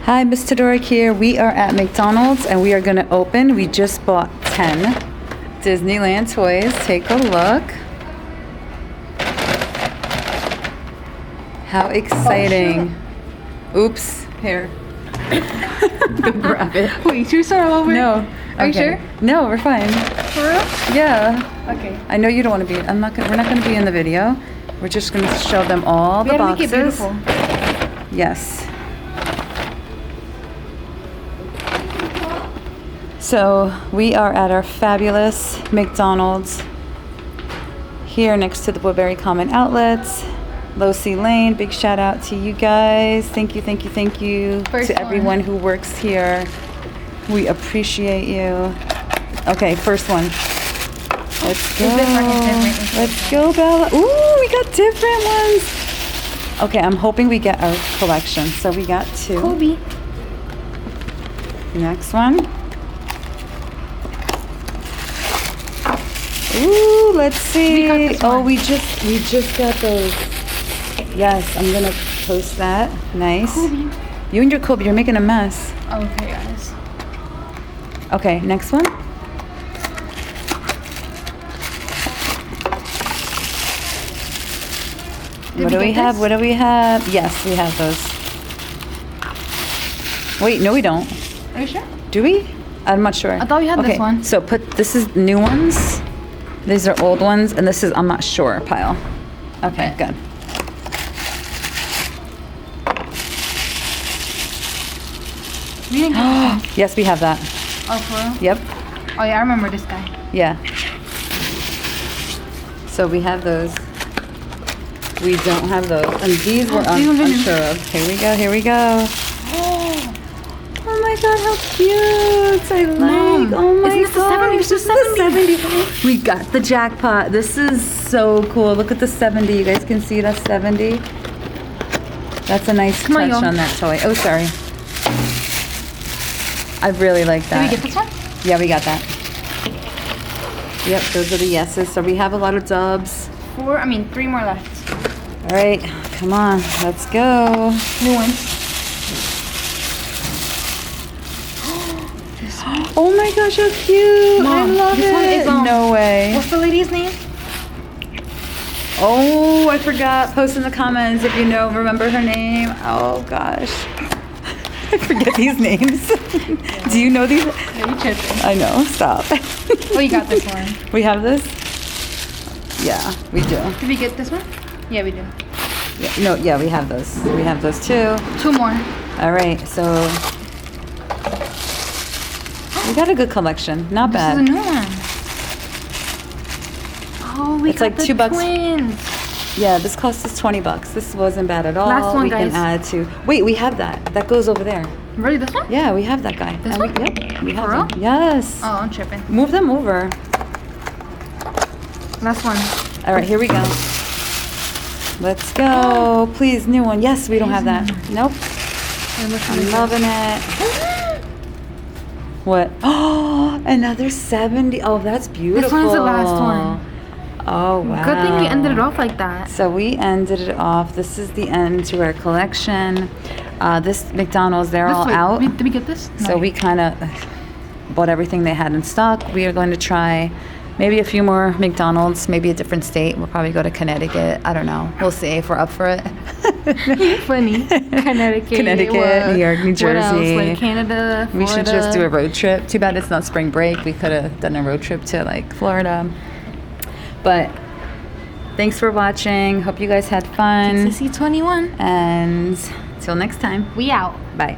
Hi, Miss Todoric here. We are at McDonald's and we are going to open. We just bought 10 Disneyland toys. Take a look. How exciting. Oh, oops. Here. Go grab it. Wait, should we start all over? No. Are you sure? No, we're fine. For real? Yeah. Okay. I know you don't want to be. We're not going to be in the video. We're just going to show them all the boxes. Make it beautiful. Yes. So we are at our fabulous McDonald's here next to the Woodbury Common Outlets, Low C Lane. Big shout out to you guys. Thank you to everyone who works here. We appreciate you. Okay, first one. Let's go. Let's go, Bella. Ooh, we got different ones. Okay, I'm hoping we get our collection. So we got 2. Kobe. Next one. Ooh, let's see. Oh, we just got those. Yes, I'm gonna post that. Nice. Kobe. You and your Kobe, you're making a mess. Okay, guys. Okay, next one. What do we have? What do we have? Yes, we have those. Wait, no, we don't. Are you sure? Do we? I'm not sure. I thought we had this one. So this is new ones. These are old ones, and this is I'm not sure pile. Okay, good. We didn't get this one. Yes, we have that. Oh, for real? Yep. Oh yeah, I remember this guy. Yeah. So we have those. We don't have those. And these we're unsure of. Here we go, here we go. Oh my god, how cute. I like. Oh my god. This is the 70. We got the jackpot. This is so cool. Look at the 70. You guys can see that's 70. That's a nice touch on that toy. Oh, sorry. I really like that. Did we get this one? Yeah, we got that. Yep, those are the yeses. So we have a lot of dubs. 3 more left. All right, come on, let's go. New ones. Oh my gosh, how cute! Mom, I love this it. one is, no way. What's the lady's name? Oh, I forgot. Post in the comments if you know, remember her name. Oh gosh, I forget these names. Do you know these? Yeah, you tripping. I know. Stop. Oh, you got this one. We have this. Yeah, we do. Did we get this one? Yeah, we do. Yeah, no, yeah, we have those. We have those too. 2 more. All right, so we got a good collection. Not bad. This is a new one. Oh, we got like the $2. twins. Yeah, this cost us $20. This wasn't bad at all. Last one, we guys. can add to. Wait, we have that. That goes over there. Really, this one? Yeah, we have that guy. This one? Yep, we have For real? them. Yes. Oh, I'm tripping. Move them over. Last one. All right, here we go. Let's go. Please, new one. Yes, we don't have that. Nope. I'm loving it. What? Oh, another 70. Oh, that's beautiful. This one's the last one. Oh, wow. Good thing we ended it off like that. So we ended it off. This is the end to our collection. This McDonald's, they're all out. Did we get this? So we kind of bought everything they had in stock. We are going to try maybe a few more McDonald's, maybe a different state. We'll probably go to Connecticut. I don't know. We'll see if we're up for it. Funny. Connecticut, New York, New Jersey. What else? Like Canada, Florida. We should just do a road trip. Too bad it's not spring break. We could have done a road trip to like Florida. But thanks for watching. Hope you guys had fun. CC21. And till next time. We out. Bye.